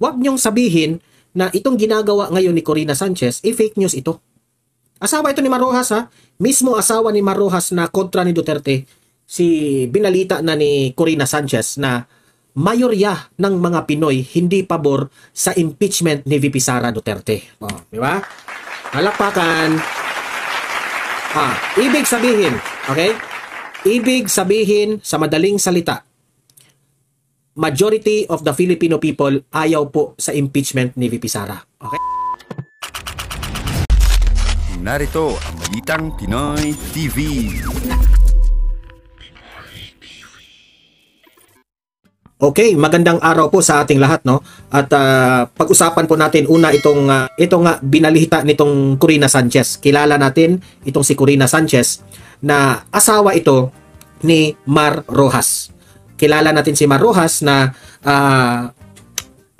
Huwag niyong sabihin na itong ginagawa ngayon ni Corina Sanchez, fake news ito. Asawa ito ni Marrojas ha. Mismo asawa ni Marrojas na kontra ni Duterte, binalita na ni Corina Sanchez na mayorya ng mga Pinoy hindi pabor sa impeachment ni VP Sara Duterte. Di ba? Palakpakan. Ibig sabihin, okay? Ibig sabihin sa madaling salita, majority of the Filipino people ayaw po sa impeachment ni VP Sara. Okay? Narito ang Balitang Pinoy TV. Okay, magandang araw po sa ating lahat, no? At pag-usapan po natin una itong binalihita nitong Corina Sanchez. Kilala natin itong si Corina Sanchez na asawa ito ni Mar Rojas. Kilala natin si Mar Rojas na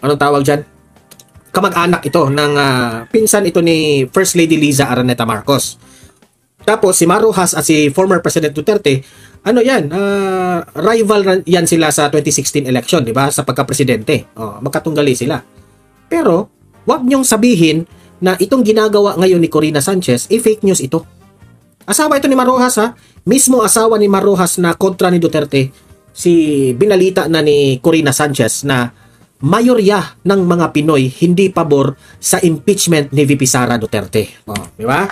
anong tawag diyan? Kamag-anak ito ng pinsan ito ni First Lady Liza Araneta Marcos. Tapos si Mar Rojas at si former President Duterte, rival yan sila sa 2016 election, di ba? Sa pagka-presidente. Magkatunggali sila. Pero, wag niyong sabihin na itong ginagawa ngayon ni Corina Sanchez, fake news ito. Asawa ito ni Mar Rojas ha. Mismo asawa ni Mar Rojas na kontra ni Duterte, binalita na ni Corina Sanchez na mayorya ng mga Pinoy hindi pabor sa impeachment ni VP Sara Duterte. Di ba?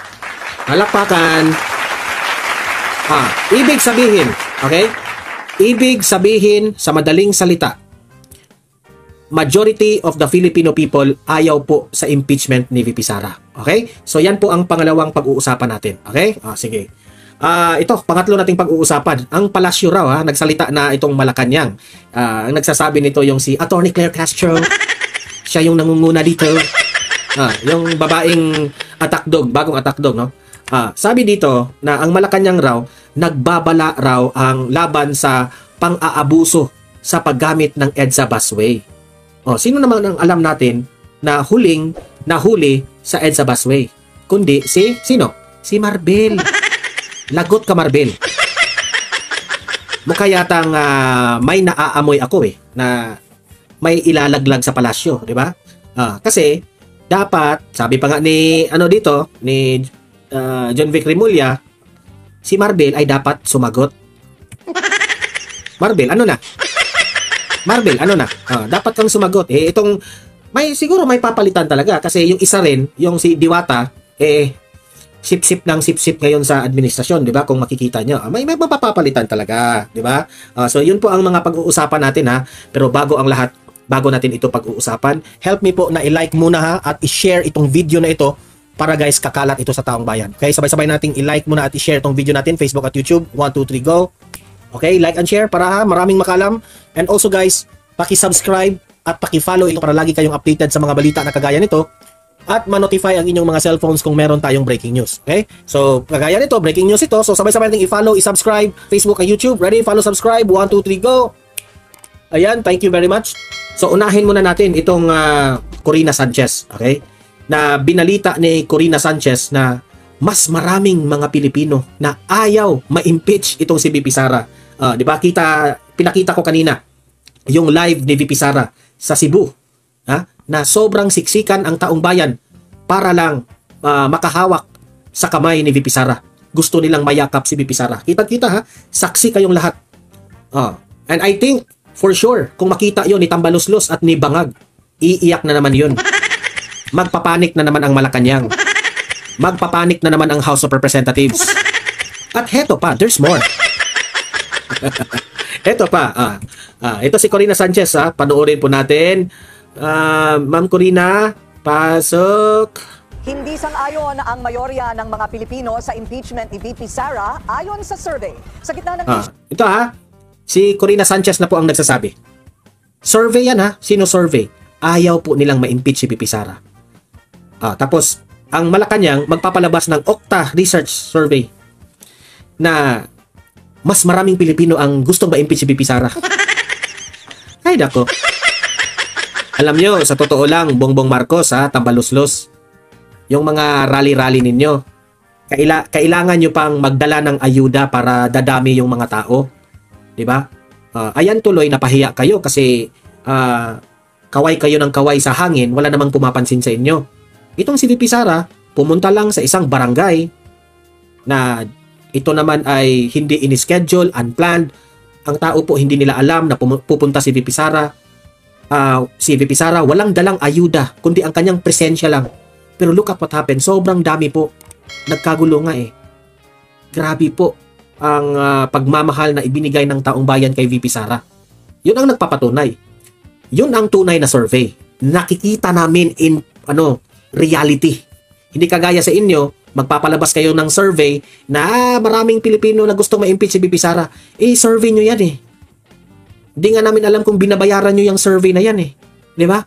Palakpakan. Ibig sabihin, okay? Ibig sabihin sa madaling salita, majority of the Filipino people ayaw po sa impeachment ni VP Sara. Okay? So yan po ang pangalawang pag-uusapan natin. Okay? Sige. Ito, pangatlo nating pag-uusapan. Ang palasyo raw, nagsalita na itong Malacanang. Ang nagsasabi nito yung si Attorney Claire Castro. Siya yung nangunguna dito. Yung babaeng attack dog, bagong attack dog, no? Sabi dito na ang Malacanang raw, nagbabala raw ang laban sa pang-aabuso sa paggamit ng EDSA busway. Sino naman ang alam natin na huling nahuli sa EDSA busway? Kundi sino? Si Marbel. Lagot ka, Marbel. Mukha yatang may naaamoy ako na may ilalaglag sa palasyo, di ba? Kasi dapat, sabi pa nga ni John Vic Rimulya, si Marbel ay dapat sumagot. Marbel, ano na? Dapat kang sumagot. Siguro may papalitan talaga kasi yung isa rin, yung si Diwata, sip-sip ngayon sa administrasyon, di ba? Kung makikita nyo, may mapapapalitan talaga, di ba? So yun po ang mga pag-uusapan natin ha. Pero bago natin ito pag-uusapan, help me po na i-like muna ha at i-share itong video na ito para guys kakalat ito sa taong bayan. Okay, sabay-sabay nating i-like muna at i-share itong video natin, Facebook at YouTube. 1, 2, 3, go! Okay, like and share para maraming makalam. And also guys, paki-subscribe at paki-follow ito para lagi kayong updated sa mga balita na kagaya nito at ma-notify ang inyong mga cellphones kung meron tayong breaking news. Okay? So, kagaya nito, breaking news ito. So, sabay-sabay nating i-follow, i-subscribe, Facebook at YouTube. Ready? Follow, subscribe. 1, 2, 3, go! Ayan, thank you very much. So, unahin muna natin itong Corina Sanchez. Okay? Na binalita ni Corina Sanchez na mas maraming mga Pilipino na ayaw ma-impeach itong si VP Sara. Di ba? Pinakita ko kanina yung live ni VP Sara sa Cebu. Na sobrang siksikan ang taong bayan para lang makahawak sa kamay ni VP Sara. Gusto nilang mayakap si VP Sara. Kita-kita ha, saksi kayong lahat. And I think for sure, kung makita yon ni Tambaluslos at ni Bangag, iiyak na naman yun. Magpapanik na naman ang Malacanang. Magpapanik na naman ang House of Representatives. At heto pa, there's more. Heto pa, ito si Corina Sanchez panoorin po natin. Ma'am Corina, pasok. Hindi sang-ayon ang mayorya ng mga Pilipino sa impeachment ni VP Sara ayon sa survey. Sa gitna ng ito si Corina Sanchez na po ang nagsasabi. Survey yan Sino survey? Ayaw po nilang ma-impeach si VP Sara. Tapos, ang Malacanang magpapalabas ng Okta Research Survey na mas maraming Pilipino ang gustong ma-impeach si VP Sara. Ay, nako. Alam nyo, sa totoo lang, Bongbong Marcos, Tambaluslos, yung mga rally-rally ninyo, kailangan nyo pang magdala ng ayuda para dadami yung mga tao. Diba? Ayan tuloy, napahiya kayo kasi kaway kayo ng kaway sa hangin, wala namang pumapansin sa inyo. Itong si VP Sara, pumunta lang sa isang barangay na ito naman ay hindi in-schedule, unplanned. Ang tao po hindi nila alam na pupunta si VP Sara. Si VP Sara walang dalang ayuda, kundi ang kanyang presensya lang. Pero look at what happened. Sobrang dami po. Nagkagulo nga eh. Grabe po ang pagmamahal na ibinigay ng taong bayan kay VP Sara. Yun ang nagpapatunay. Yun ang tunay na survey. Nakikita namin in reality. Hindi kagaya sa inyo, magpapalabas kayo ng survey na maraming Pilipino na gustong ma-impeach si VP Sara. Survey nyo yan eh. Hindi nga namin alam kung binabayaran nyo yung survey na yan eh. Di ba?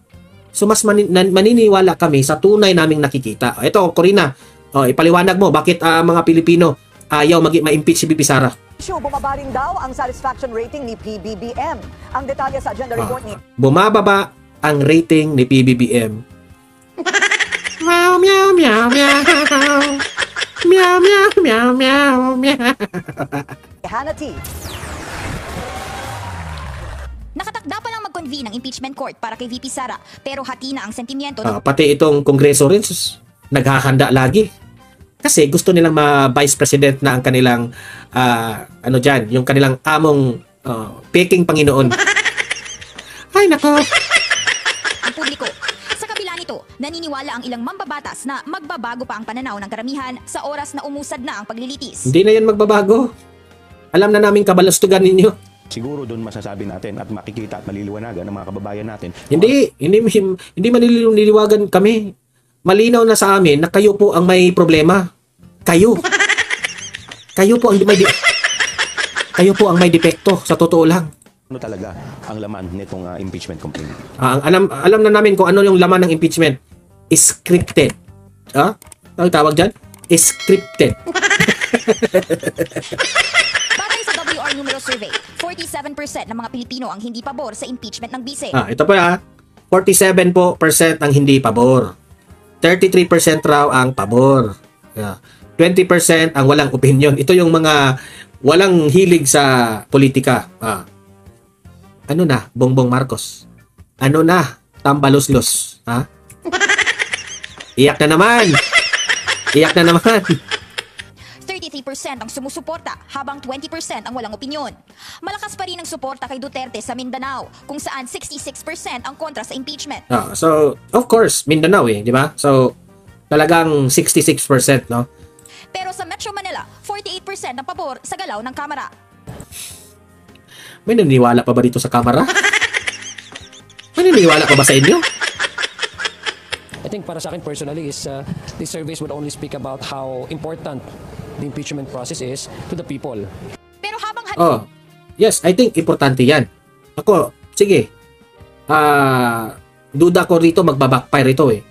So mas maniniwala kami sa tunay naming nakikita. Ito, Corina, ipaliwanag mo bakit mga Pilipino ayaw ma-impeach si VP Sara. Bumaba rin daw ang satisfaction rating ni PBBM. Ang detalye sa agenda report ni... Bumababa ang rating ni PBBM. Meow, meow, meow, meow. Meow, meow, meow, meow, meow. Hannah T. Nakatakda pa lang mag-convene ng impeachment court para kay VP Sara, pero hati na ang sentimiento. Pati itong kongreso rin, naghahanda lagi. Kasi gusto nilang ma-vice president na ang kanilang, yung kanilang among peking Panginoon. Ay, nako. Ang publiko. Sa kabila nito, naniniwala ang ilang mambabatas na magbabago pa ang pananaw ng karamihan sa oras na umusad na ang paglilitis. Hindi na yan magbabago. Alam na namin kabalastugan ninyo. Siguro doon masasabi natin at makikita at maliliwanagan ng mga kababayan natin. Hindi manililiwagan kami. Malinaw na sa amin na kayo po ang may problema. Kayo. Kayo po ang may depekto, sa totoo lang. Ano talaga ang laman nitong impeachment complaint? Alam na namin kung ano yung laman ng impeachment. Scripted. Ang tawag dyan? Scripted. Batay sa WR numero survey, 47% ng mga Pilipino ang hindi pabor sa impeachment ng bise. Ito po 47% ang hindi pabor. 33% raw ang pabor. 20% ang walang opinion. Ito yung mga walang hilig sa politika. Ano na, Bongbong Marcos? Ano na, Tambaluslos? Iyak na naman. Iyak na naman. 33% ang sumusuporta, habang 20% ang walang opinyon. Malakas pa rin ang suporta kay Duterte sa Mindanao, kung saan 66% ang kontra sa impeachment. So, of course, Mindanao di ba? So, talagang 66%, no? Pero sa Metro Manila, 48% ang pabor sa galaw ng Kamara. May naniniwala pa ba dito sa Kamara? May naniniwala pa ba sa inyo? I think para sa akin personally is these surveys would only speak about how important the impeachment process is to the people. Pero habang yes, I think importante yan. Ako, sige. Duda ko rito, magbabackfire ito eh.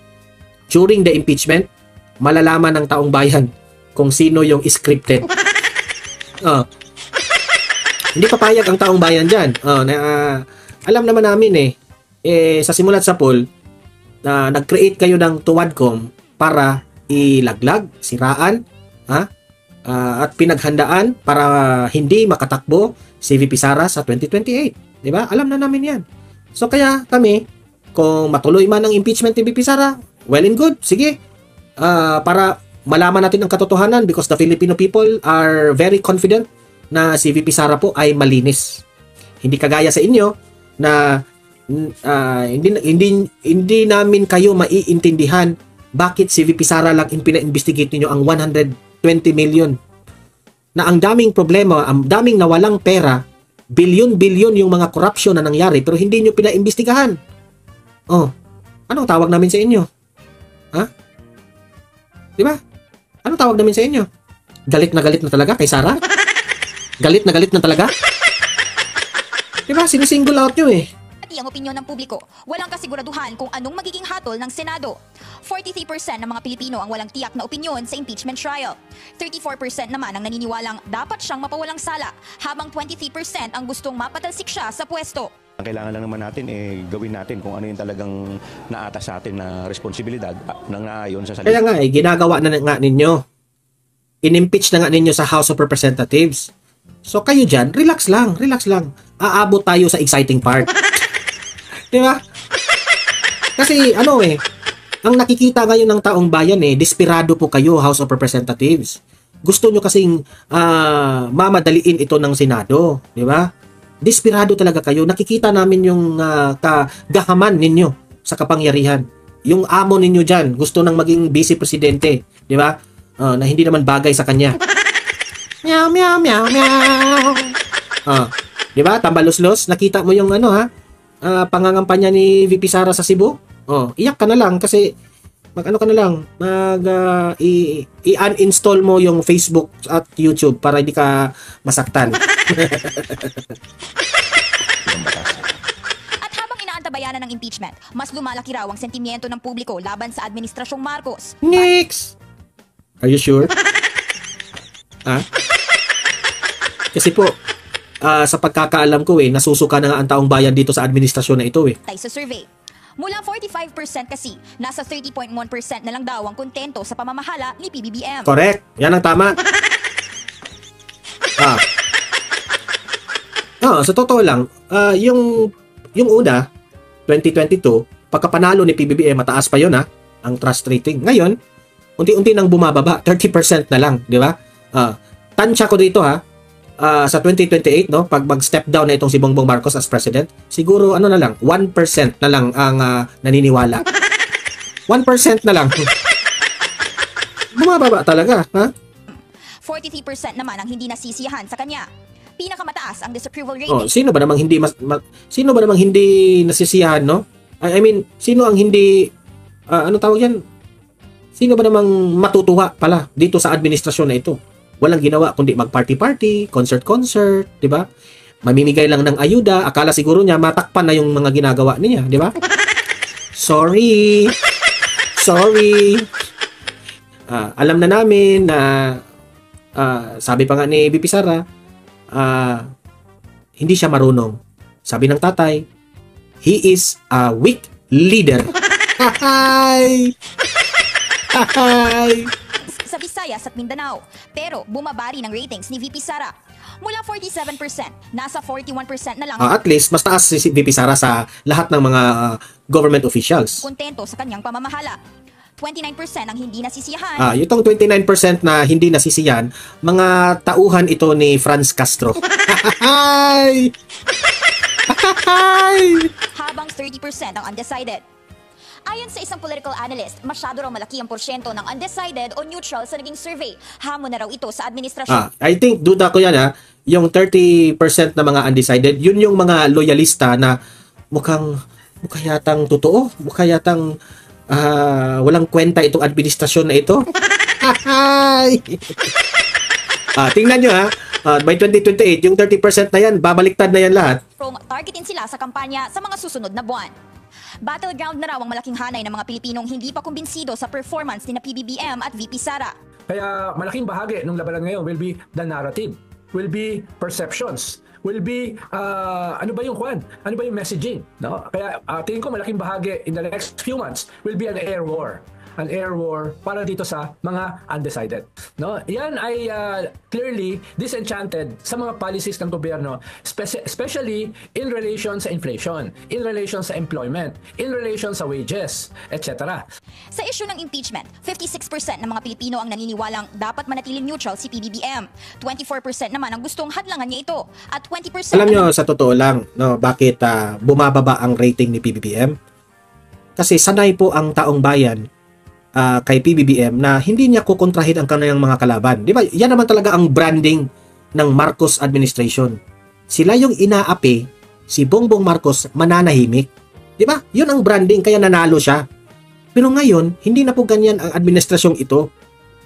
During the impeachment, malalaman ng taong bayan kung sino yung scripted. Hindi papayag ang taong bayan dyan. Alam naman namin sa simulat sa poll, nag-create kayo ng tuwadcom para ilaglag, siraan, at pinaghandaan para hindi makatakbo si VP Sara sa 2028. Di ba? Alam na namin yan. So kaya kami, kung matuloy man ang impeachment ni VP Sara, well and good. Sige. Para malaman natin ang katotohanan because the Filipino people are very confident na si VP Sara po ay malinis. Hindi kagaya sa inyo na hindi namin kayo maiintindihan bakit si VP Sara lang pina-investigate niyo ang 120 million. Na ang daming problema, ang daming nawalang pera, bilyon-bilyon yung mga corruption na nangyari pero hindi niyo pina-imbestigahan. Anong tawag namin sa inyo? Di ba? Anong tawag namin sa inyo? Galit na talaga kay Sara? Galit na talaga? Di ba? Sinisingle out nyo eh. Pati ang opinyon ng publiko, walang kasiguraduhan kung anong magiging hatol ng Senado. 43% ng mga Pilipino ang walang tiyak na opinyon sa impeachment trial. 34% naman ang naniniwalang dapat siyang mapawalang sala, habang 23% ang gustong mapatalsik siya sa pwesto. Ang kailangan lang naman natin gawin natin kung ano yung talagang naatas sa atin na responsibilidad nang naayon sa salita. Kaya nga ginagawa na nga ninyo. In-impeach na nga ninyo sa House of Representatives. So kayo dyan, relax lang. Aabot tayo sa exciting part. Di ba? Kasi ano ang nakikita ngayon ng taong bayan desperado po kayo, House of Representatives. Gusto nyo kasing mamadaliin ito ng Senado, di ba? Desperado talaga kayo. Nakikita namin yung kagahaman ninyo sa kapangyarihan. Yung amo ninyo dyan, gusto nang maging vice presidente, di ba? Na hindi naman bagay sa kanya. Meow, meow, meow, meow. Di ba? Tambalos-los. Nakita mo yung pangangampanya ni VP Sara sa Cebu? Iyak ka na lang kasi i-uninstall mo yung Facebook at YouTube para hindi ka masaktan. At habang inaantabayanan ng impeachment, mas lumalaki raw ang sentimiento ng publiko laban sa Administrasyong Marcos. Next! Are you sure? Kasi po, sa pagkakaalam ko nasusuka na nga ang taong bayan dito sa administrasyon na ito Tay sa survey. Mula 45% kasi, nasa 30.1% na lang daw ang kontento sa pamamahala ni PBBM. Correct. Yan ang tama. Sa totoo lang, yung una, 2022, pagkapanalo ni PBBM, mataas pa yun ang trust rating. Ngayon, unti-unti nang bumababa, 30% na lang, di ba? Tansya ko dito sa 2028, no, pag mag-step down na itong si Bongbong Marcos as president, siguro na lang, 1% na lang ang naniniwala. 1% na lang. Bumababa talaga, 43% naman ang hindi nasisiyahan sa kanya. Pinakamataas ang disapproval rating. Sino ba namang hindi nasisiyahan, no? I mean, sino ang hindi ano tawag yan? Sino ba namang matutuwa pala dito sa administrasyon na ito? Walang ginawa kundi mag-party-party, concert-concert, di ba? Mamimigay lang ng ayuda, akala siguro niya matakpan na yung mga ginagawa niya, di ba? Sorry. Alam na namin na sabi pa nga ni VP Sara, hindi siya marunong. Sabi ng tatay, he is a weak leader. Hi! Sa Visayas at Mindanao. Pero bumabari ng ratings ni VP Sara. Mula 47%, nasa 41% na lang At least, mas taas si VP Sara sa lahat ng mga government officials. kontento sa kanyang pamamahala. 29% ang hindi nasisiyahan. Itong 29% na hindi nasisiyan, mga tauhan ito ni Franz Castro. Hi! Habang 30% ang undecided. Ayon sa isang political analyst, masyado raw malaki ang porsyento ng undecided o neutral sa naging survey. Hamon na raw ito sa administrasyon. I think, duda ko yan yung 30% na mga undecided, yun yung mga loyalista na mukha yatang totoo, mukha yatang walang kwenta itong administrasyon na ito. Tingnan nyo by 2028, yung 30% na yan, babaliktad na yan lahat. Targetin sila sa kampanya sa mga susunod na buwan. Battleground na raw ang malaking hanay ng mga Pilipinong hindi pa kumbinsido sa performance ni na PBBM at VP Sara. Kaya malaking bahagi ng labanan ngayon will be the narrative, will be perceptions, will be ano ba yung messaging, no? Kaya tingin ko malaking bahagi in the next few months will be an air war para dito sa mga undecided, no? Yan ay clearly disenchanted sa mga policies ng gobyerno, especially in relation sa inflation, in relation sa employment, in relation sa wages, etc. Sa issue ng impeachment, 56% ng mga Pilipino ang naniniwalang dapat manatiling neutral si PBBM. 24% naman ang gustong hadlangan niya ito. At 20% Alam nyo, sa totoo lang, no, bakit bumababa ang rating ni PBBM? Kasi sanay po ang taong bayan kay PBBM na hindi niya kukontrahin ang kanilang mga kalaban. Di ba? Yan naman talaga ang branding ng Marcos administration. Sila yung inaapi, si Bongbong Marcos mananahimik. Di ba? Yun ang branding, kaya nanalo siya. Pero ngayon, hindi na po ganyan ang administrasyong ito.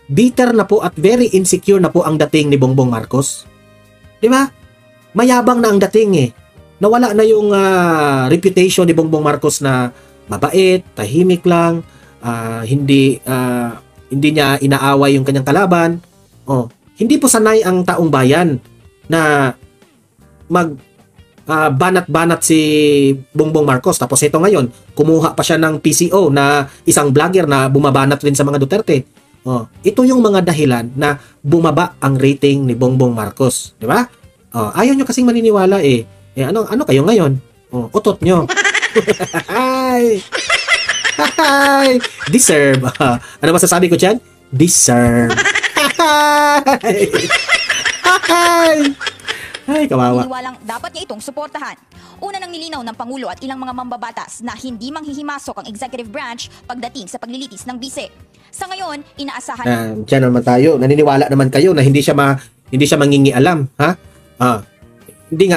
Bitter na po at very insecure na po ang dating ni Bongbong Marcos. Di ba? Mayabang na ang dating Nawala na yung reputation ni Bongbong Marcos na mabait, tahimik lang, hindi niya inaaway yung kanyang kalaban. Hindi po sanay ang taong bayan na banat-banat si Bongbong Marcos. Tapos ito ngayon, kumuha pa siya ng PCO na isang vlogger na bumabanat rin sa mga Duterte. Ito yung mga dahilan na bumaba ang rating ni Bongbong Marcos, di ba? Ayaw nyo kasing maniniwala ano kayo ngayon? Utot nyo. Ay, deserve. Ano masasabi ko dyan? Deserve. Ay, kawawa. Naniniwalang dapat niya itong suportahan. Una nang nilinaw ng Pangulo at ilang mga mambabatas na hindi manghihimasok ang executive branch pagdating sa paglilitis ng bise. Sa ngayon, inaasahan Diyan naman tayo. Naniniwala naman kayo na hindi siya mangingialam, ha? Hindi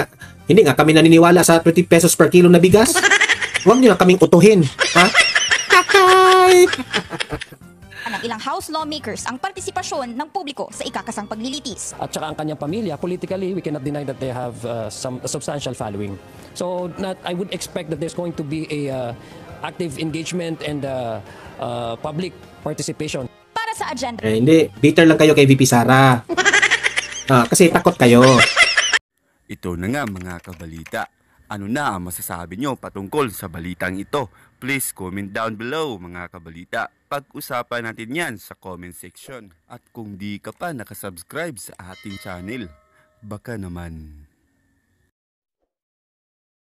nga kami naniniwala sa 20 pesos per kilo na bigas. Huwag niyo na kaming utuhin, ha? ng ilang House lawmakers ang partisipasyon ng publiko sa ikakasang paglilitis. At saka ang kanyang pamilya, politically, we cannot deny that they have a substantial following. So I would expect that there's going to be a active engagement and public participation. Para sa agenda. Hindi, bitter lang kayo kay VP Sara. Kasi takot kayo. Ito na nga mga kabalita. Ano na ang masasabi nyo patungkol sa balitang ito? Please comment down below mga kabalita. Pag-usapan natin yan sa comment section. At kung di ka pa nakasubscribe sa ating channel, baka naman